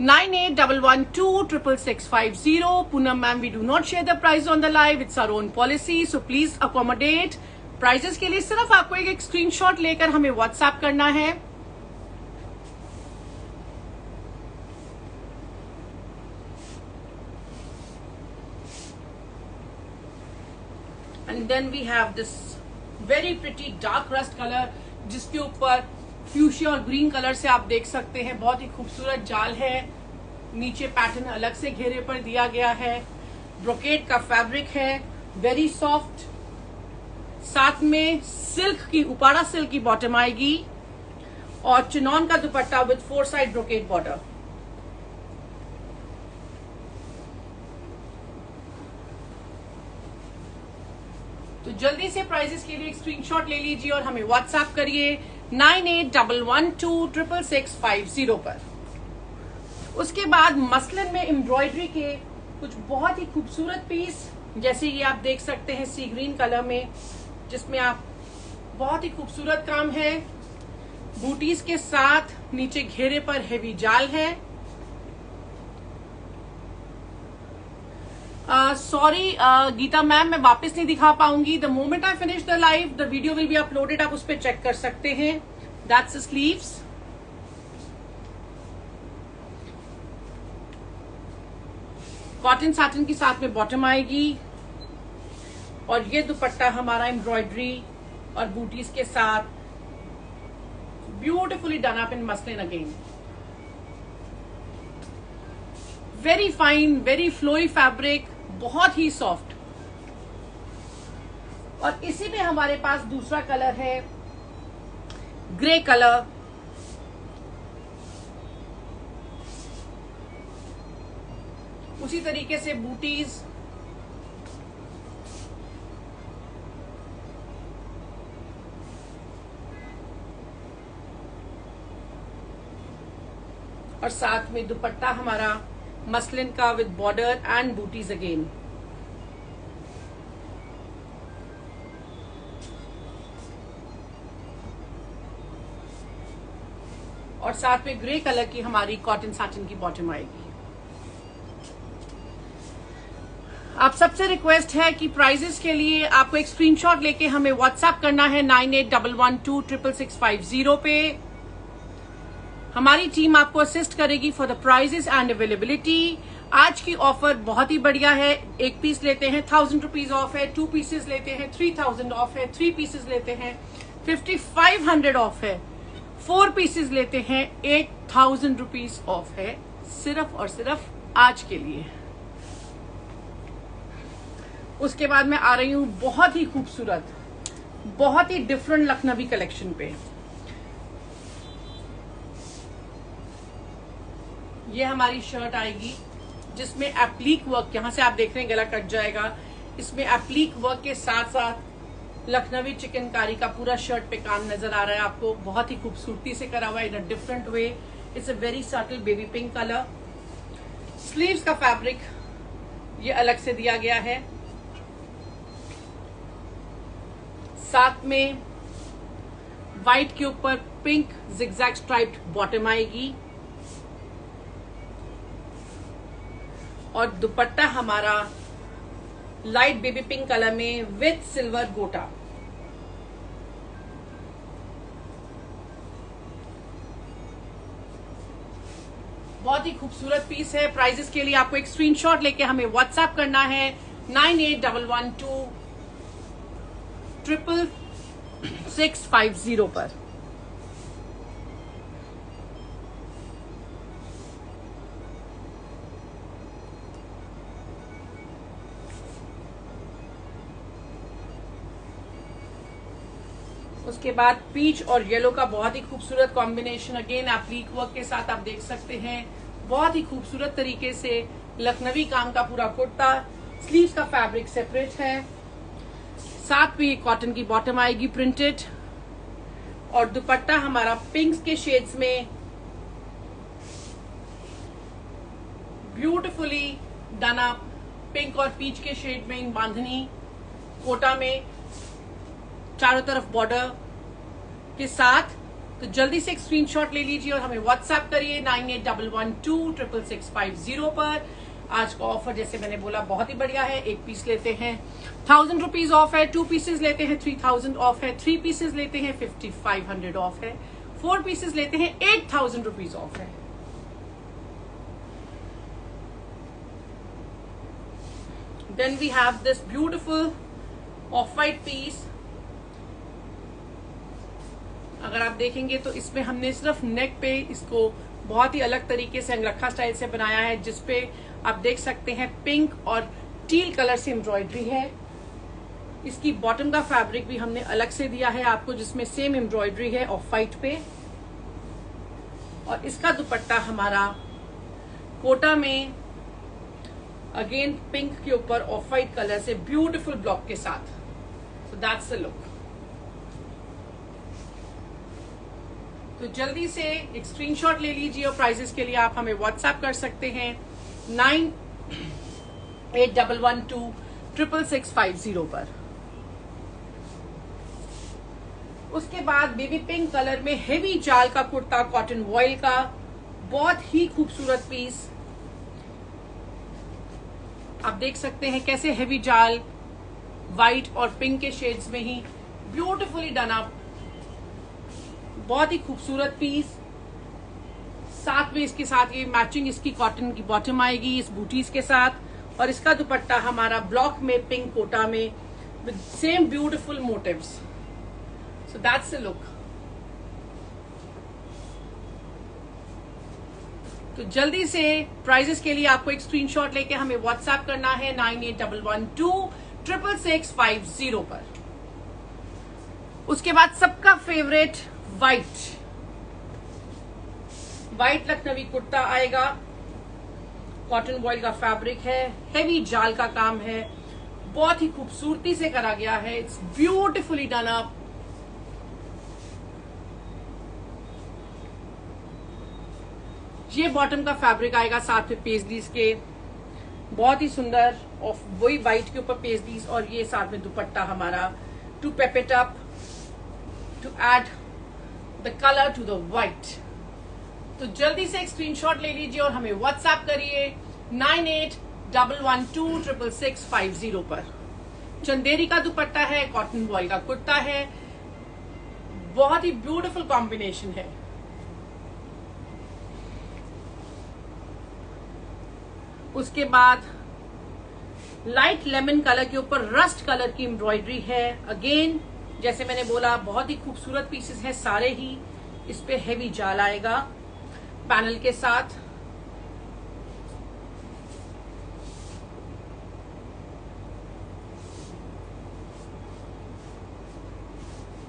9811266650। Poonam ma'am, we do not share the price on the live. It's our own policy, so please accommodate. Prices के लिए सिर्फ आपको एक स्क्रीनशॉट लेकर हमें व्हाट्सएप करना है। And then we have this very pretty dark rust color, जिसके ऊपर फ्यूशिया और ग्रीन कलर से आप देख सकते हैं बहुत ही खूबसूरत जाल है। नीचे पैटर्न अलग से घेरे पर दिया गया है। ब्रोकेड का फैब्रिक है, वेरी सॉफ्ट। साथ में सिल्क की, उपाड़ा सिल्क की बॉटम आएगी और चिनॉन का dupatta with 4 side brocade border. तो जल्दी से प्राइजेस के लिए एक स्क्रीनशॉट ले लीजिए और हमें व्हाट्सएप करिए 9811266650 पर। उसके बाद मसलन में एम्ब्रॉयडरी के कुछ बहुत ही खूबसूरत पीस, जैसे ये आप देख सकते हैं सी ग्रीन कलर में, जिसमें आप बहुत ही खूबसूरत काम है। बूटीज के साथ नीचे घेरे पर हेवी जाल है। सॉरी गीता मैम, मैं वापस नहीं दिखा पाऊंगी। The moment I finish the live the video will be uploaded, आप उस पर चेक कर सकते हैं। That's the sleeves. Cotton satin की साथ में बॉटम आएगी और ये दुपट्टा हमारा एम्ब्रॉयडरी और बूटीज के साथ beautifully done up in muslin again. Very fine, very flowy fabric, बहुत ही सॉफ्ट। और इसी में हमारे पास दूसरा कलर है ग्रे कलर। उसी तरीके से बूटीज, और साथ में दुपट्टा हमारा मसलिन का with border and booties again. और साथ में ग्रे कलर की हमारी कॉटन साटन की बॉटम आएगी। आप सबसे रिक्वेस्ट है कि प्राइजेस के लिए आपको एक स्क्रीनशॉट लेके हमें व्हाट्सएप करना है 9811266650 पे। हमारी टीम आपको असिस्ट करेगी for the prices and availability. आज की ऑफर बहुत ही बढ़िया है। एक पीस लेते हैं 1000 रुपीज ऑफ है, 2 पीसेस लेते हैं 3000 ऑफ है, 3 पीसेस लेते हैं 5500 ऑफ है, 4 पीसेस लेते हैं 8000 रुपीज ऑफ है, सिर्फ और सिर्फ आज के लिए। उसके बाद मैं आ रही हूं बहुत ही खूबसूरत, बहुत ही डिफरेंट लखनवी कलेक्शन पे। ये हमारी शर्ट आएगी जिसमें एप्लीक वर्क, यहां से आप देख रहे हैं गला कट जाएगा, इसमें एप्लीक वर्क के साथ साथ लखनवी चिकनकारी का पूरा शर्ट पे काम नजर आ रहा है आपको। बहुत ही खूबसूरती से करा हुआ है in a different way. It's a very subtle baby pink colour. Sleeves का फैब्रिक ये अलग से दिया गया है। साथ में व्हाइट के ऊपर पिंक जिगजैग स्ट्राइप्ड बॉटम आएगी और दुपट्टा हमारा लाइट बेबी पिंक कलर में विथ सिल्वर गोटा। बहुत ही खूबसूरत पीस है। प्राइजेस के लिए आपको एक स्क्रीनशॉट लेके हमें व्हाट्सएप करना है 9811266650 पर। उसके बाद पीच और येलो का बहुत ही खूबसूरत कॉम्बिनेशन, अगेन एप्लीक वर्क के साथ आप देख सकते हैं। बहुत ही खूबसूरत तरीके से लखनवी काम का पूरा कुर्ता। स्लीव्स का फैब्रिक सेपरेट है। साथ में कॉटन की बॉटम आएगी प्रिंटेड और दुपट्टा हमारा पिंक के शेड्स में ब्यूटिफुली डन अप, पिंक और पीच के शेड में इन बांधनी कोटा में चारों तरफ बॉर्डर के साथ। तो जल्दी से एक स्क्रीनशॉट ले लीजिए और हमें व्हाट्सएप करिए 9811266650 पर। आज का ऑफर जैसे मैंने बोला बहुत ही बढ़िया है। एक पीस लेते हैं 1000 रुपीज ऑफ है, 2 पीसेस लेते हैं 3000 ऑफ है, 3 पीसेस लेते हैं 5500 ऑफ है, 4 पीसेस लेते हैं 8000 रुपीज ऑफ है। Then we have this beautiful off-white piece। अगर आप देखेंगे तो इसमें हमने सिर्फ नेक पे इसको बहुत ही अलग तरीके से अंगरखा स्टाइल से बनाया है, जिसपे आप देख सकते हैं पिंक और टील कलर से एम्ब्रॉयडरी है। इसकी बॉटम का फैब्रिक भी हमने अलग से दिया है आपको, जिसमें सेम एम्ब्रॉयडरी है ऑफ वाइट पे। और इसका दुपट्टा हमारा कोटा में अगेन पिंक के ऊपर ऑफ वाइट कलर से ब्यूटीफुल ब्लॉक के साथ। सो दैट्स द लुक। तो जल्दी से एक स्क्रीनशॉट ले लीजिए और प्राइजेस के लिए आप हमें व्हाट्सएप कर सकते हैं 9811266650 पर। उसके बाद बेबी पिंक कलर में हेवी जाल का कुर्ता, कॉटन वॉइल का, बहुत ही खूबसूरत पीस। आप देख सकते हैं कैसे हेवी जाल व्हाइट और पिंक के शेड्स में ही ब्यूटीफुली डन अप, बहुत ही खूबसूरत पीस। साथ में इसके साथ ये मैचिंग इसकी कॉटन की बॉटम आएगी इस बूटीज के साथ। और इसका दुपट्टा हमारा ब्लॉक में पिंक कोटा में with same beautiful motifs. So that's the look. तो जल्दी से प्राइजेस के लिए आपको एक स्क्रीनशॉट लेके हमें व्हाट्सएप करना है 9811266650 पर। उसके बाद सबका फेवरेट व्हाइट लखनवी कुर्ता आएगा। कॉटन वॉइल का फैब्रिक है, हेवी जाल का काम है, बहुत ही खूबसूरती से करा गया है। It's beautifully done up. ये बॉटम का फैब्रिक आएगा साथ में पेजलीज के, बहुत ही सुंदर, और वही व्हाइट के ऊपर पेजलीज, और ये साथ में दुपट्टा हमारा to pep it up, to add the colour to the white. तो जल्दी से एक स्क्रीनशॉट ले लीजिए और हमें व्हाट्सएप करिए 9811266650 पर। चंदेरी का दुपट्टा है, कॉटन वॉइल का कुर्ता है, बहुत ही ब्यूटीफुल कॉम्बिनेशन है। उसके बाद लाइट लेमन कलर के ऊपर रस्ट कलर की एम्ब्रॉयडरी है। अगेन जैसे मैंने बोला, बहुत ही खूबसूरत पीसेस हैं सारे ही। इस पे हेवी जाल आएगा पैनल के साथ।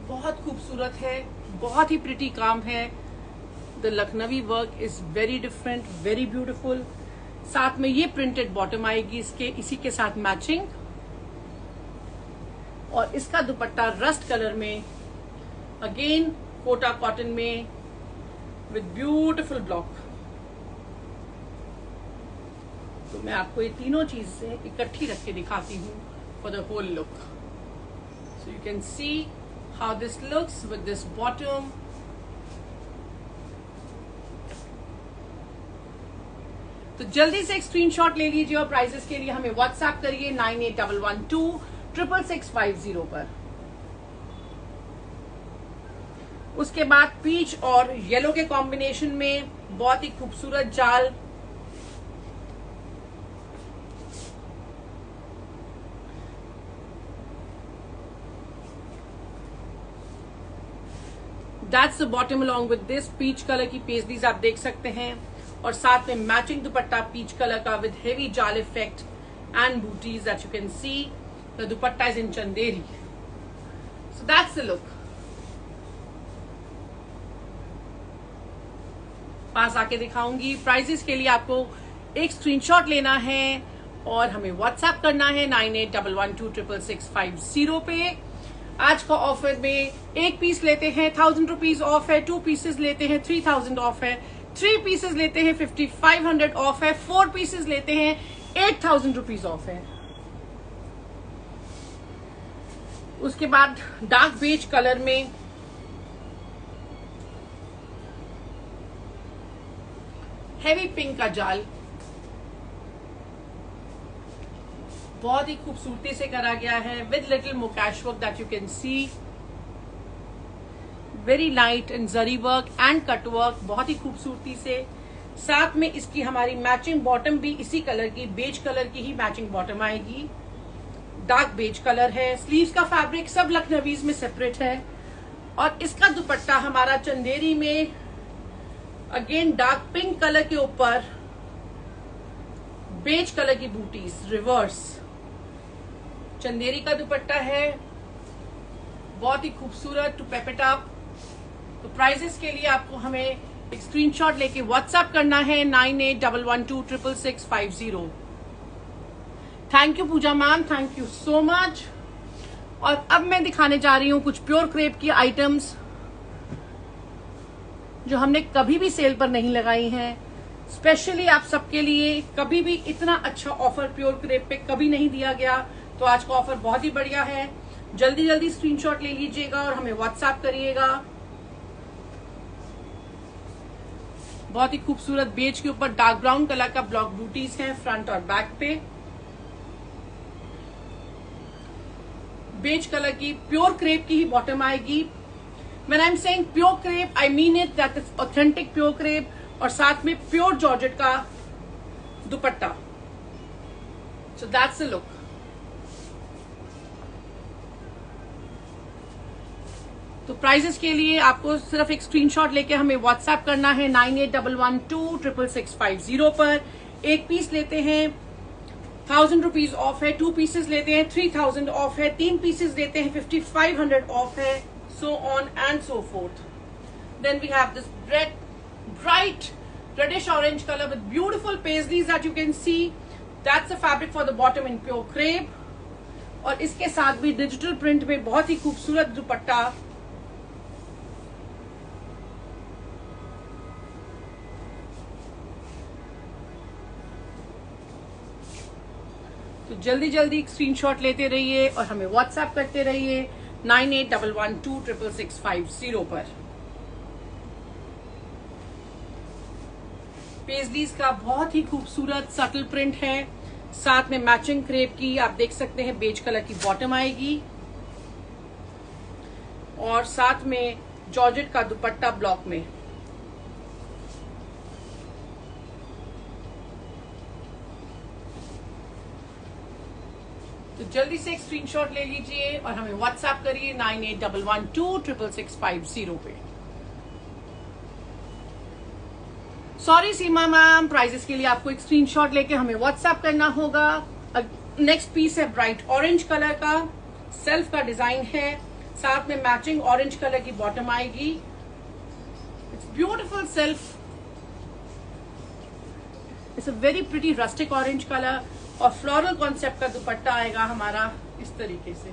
बहुत खूबसूरत है, बहुत ही प्रिटी काम है। The Lucknowi work is very different, very beautiful. साथ में ये प्रिंटेड बॉटम आएगी इसके, इसी के साथ मैचिंग, और इसका दुपट्टा रस्ट कलर में, अगेन कोटा कॉटन में विद ब्यूटीफुल ब्लॉक। तो मैं आपको ये तीनों चीजें इकट्ठी रख के दिखाती हूँ for the whole look. So you can see how this looks with this bottom. तो जल्दी से एक स्क्रीनशॉट ले लीजिए और प्राइजेस के लिए हमें व्हाट्सएप करिए 9811266650 पर। उसके बाद पीच और येलो के कॉम्बिनेशन में बहुत ही खूबसूरत जाल, that's the bottom along with this. Peach colour की पेजलीज आप देख सकते हैं, और साथ में मैचिंग दुपट्टा पीच कलर का with heavy jaal effect and butis that you can see. The dupatta is in Chanderi. So that's the look. पास आके दिखाऊंगी। प्राइजेस के लिए आपको एक स्क्रीनशॉट लेना है और हमें व्हाट्सएप करना है 9811266650 पे। आज का ऑफर में एक पीस लेते हैं 1000 रुपीज ऑफ है, 2 पीसेस लेते हैं 3000 ऑफ है, 3 पीसेस लेते हैं 5500 ऑफ है, 4 पीसेस लेते हैं 8000 रुपीज ऑफ है। उसके बाद डार्क बेज कलर में हेवी पिंक का जाल, बहुत ही खूबसूरती से करा गया है with little mukaish work that you can see. Very light and zari work and cut work, बहुत ही खूबसूरती से। साथ में इसकी हमारी मैचिंग बॉटम भी इसी कलर की, बेज कलर की ही मैचिंग बॉटम आएगी। डार्क बेज कलर है। स्लीव्स का फैब्रिक सब लखनवीज में सेपरेट है, और इसका दुपट्टा हमारा चंदेरी में, अगेन डार्क पिंक कलर के ऊपर बेज कलर की बूटीज रिवर्स। चंदेरी का दुपट्टा है, बहुत ही खूबसूरत, टू पेप इट अप। तो प्राइजेस के लिए आपको हमें एक स्क्रीनशॉट लेके व्हाट्सएप करना है 9811266650। Thank you Pooja ma'am, thank you so much. और अब मैं दिखाने जा रही हूँ कुछ प्योर क्रेप की आइटम्स जो हमने कभी भी सेल पर नहीं लगाई हैं, स्पेशली आप सबके लिए। कभी भी इतना अच्छा ऑफर प्योर क्रेप पे कभी नहीं दिया गया, तो आज का ऑफर बहुत ही बढ़िया है। जल्दी जल्दी स्क्रीनशॉट ले लीजिएगा और हमें व्हाट्सएप करिएगा। बहुत ही खूबसूरत बेज के ऊपर डार्क ब्राउन कलर का ब्लॉक बूटीज हैं फ्रंट और बैक पे। बेज कलर की प्योर क्रेप की ही बॉटम आएगी। When I'm saying pure crepe, I mean it that it's authentic pure crepe, और साथ में प्योर जॉर्जेट का दुपट्टा। सो दैट्स द लुक। तो प्राइजेस के लिए आपको सिर्फ एक स्क्रीनशॉट लेके हमें व्हाट्सएप करना है 9811266650 पर। एक पीस लेते हैं 1000 रुपीज ऑफ है, 2 पीसेस लेते हैं 3000 ऑफ है, 3 पीसेस लेते हैं 5500 ऑफ है, so on and so forth. Then we have this bright reddish orange color with beautiful paisleys that you can see. That's the fabric for the bottom in pure crepe. और इसके साथ भी डिजिटल प्रिंट में बहुत ही खूबसूरत दुपट्टा। तो जल्दी जल्दी स्क्रीनशॉट लेते रहिए और हमें व्हाट्सएप करते रहिए 9811266650 पर। पेजलीज का बहुत ही खूबसूरत सटल प्रिंट है, साथ में मैचिंग क्रेप की आप देख सकते हैं बेज कलर की बॉटम आएगी और साथ में जॉर्जेट का दुपट्टा ब्लॉक में। तो जल्दी से एक स्क्रीनशॉट ले लीजिए और हमें व्हाट्सएप करिए 9811266650 पे। सॉरी सीमा मैम, प्राइजेस के लिए आपको एक स्क्रीनशॉट लेके हमें व्हाट्सएप करना होगा। नेक्स्ट पीस है ब्राइट ऑरेंज कलर का, सेल्फ का डिजाइन है, साथ में मैचिंग ऑरेंज कलर की बॉटम आएगी। It's beautiful self, it's a very pretty rustic orange colour और फ्लोरल कॉन्सेप्ट का दुपट्टा आएगा हमारा इस तरीके से।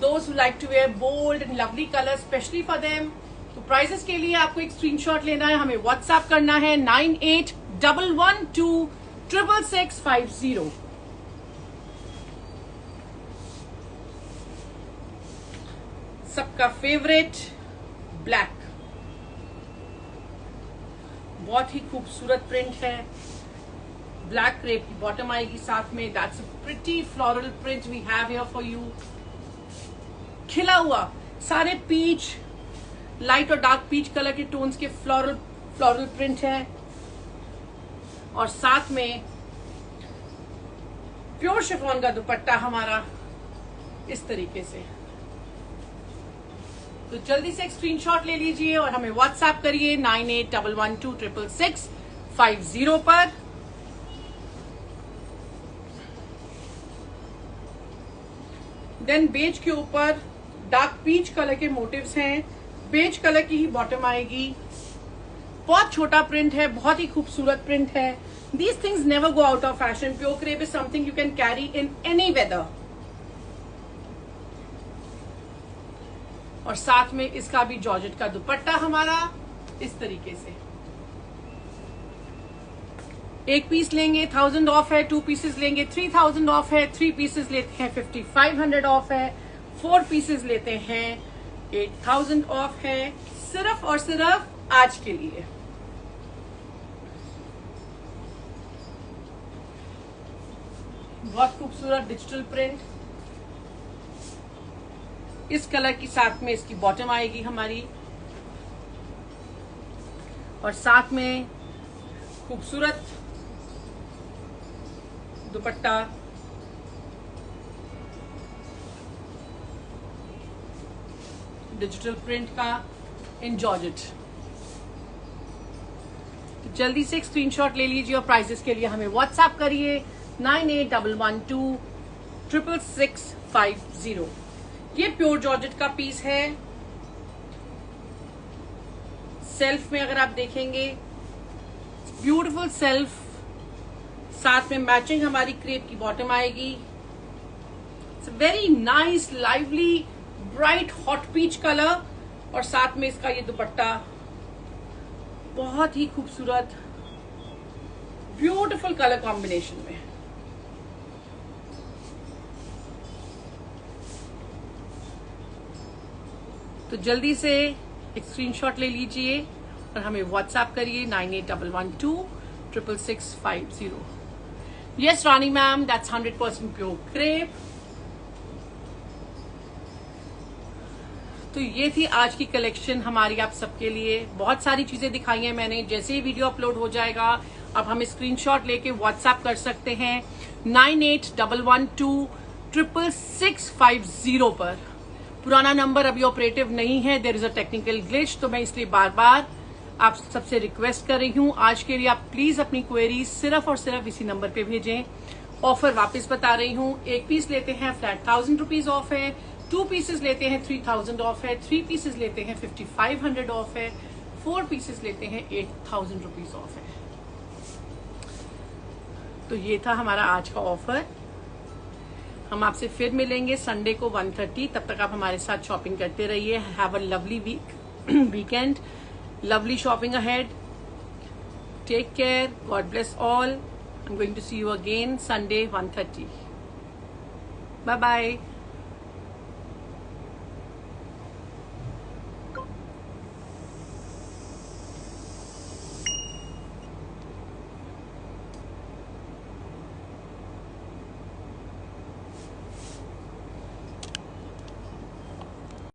Those who like to wear bold and lovely colors, especially for them. तो प्राइसेस के लिए आपको एक स्क्रीनशॉट लेना है, हमें व्हाट्सएप करना है 9811266650। सबका फेवरेट ब्लैक, बहुत ही खूबसूरत प्रिंट है, ब्लैक क्रेप की बॉटम आएगी साथ में। That's a pretty floral print we have here for you. खिला हुआ सारे पीच, लाइट और डार्क पीच कलर के टोन्स के फ्लोरल प्रिंट है और साथ में प्योर शिफॉन का दुपट्टा हमारा इस तरीके से। तो जल्दी से एक स्क्रीनशॉट ले लीजिए और हमें व्हाट्सएप करिए 9811266650 पर। देन बेज के ऊपर डार्क पीच कलर के मोटिव्स हैं, बेज कलर की ही बॉटम आएगी। बहुत छोटा प्रिंट है, बहुत ही खूबसूरत प्रिंट है। These things never go out of fashion. Pure crepe is something you can carry in any weather. और साथ में इसका भी जॉर्जेट का दुपट्टा हमारा इस तरीके से। एक पीस लेंगे 1000 ऑफ है, 2 पीसेस लेंगे 3000 ऑफ है, 3 पीसेस लेते हैं 5500 ऑफ है, 4 पीसेस लेते हैं 8000 ऑफ है, सिर्फ और सिर्फ आज के लिए। बहुत खूबसूरत डिजिटल प्रिंट, इस कलर की साथ में इसकी बॉटम आएगी हमारी और साथ में खूबसूरत दुपट्टा। डिजिटल प्रिंट का इन जॉर्जेट। तो जल्दी से एक स्क्रीनशॉट ले लीजिए और प्राइसेस के लिए हमें व्हाट्सएप करिए 9811266650। ये प्योर जॉर्जेट का पीस है। सेल्फ में अगर आप देखेंगे ब्यूटीफुल सेल्फ, साथ में मैचिंग हमारी क्रेप की बॉटम आएगी। It's very nice lively bright hot peach colour और साथ में इसका ये दुपट्टा बहुत ही खूबसूरत ब्यूटीफुल कलर कॉम्बिनेशन में। तो जल्दी से एक स्क्रीनशॉट ले लीजिए और हमें व्हाट्सएप करिए 9811266650। Yes Rani ma'am, that's 100% pure crepe. तो ये थी आज की कलेक्शन हमारी आप सबके लिए। बहुत सारी चीजें दिखाई हैं मैंने। जैसे ही वीडियो अपलोड हो जाएगा अब हम स्क्रीनशॉट लेके व्हाट्सएप कर सकते हैं 9811266650 पर। पुराना नंबर अभी ऑपरेटिव नहीं है, there is a technical glitch, तो मैं इसलिए बार बार आप सबसे रिक्वेस्ट कर रही हूं, आज के लिए आप प्लीज अपनी क्वेरी सिर्फ और सिर्फ इसी नंबर पे भेजें। ऑफर वापस बता रही हूं, एक पीस लेते हैं फ्लैट 1000 रुपीज ऑफ है, 2 पीसेस लेते हैं 3000 ऑफ है, 3 पीसेस लेते हैं 5500 ऑफ है, 4 पीसेस लेते हैं 8000 रुपीज ऑफ है। तो ये था हमारा आज का ऑफर। हम आपसे फिर मिलेंगे संडे को 1:30। तब तक आप हमारे साथ शॉपिंग करते रहिए। Have a lovely weekend, lovely shopping ahead, take care, God bless all. I'm going to see you again Sunday 1:30. Bye bye.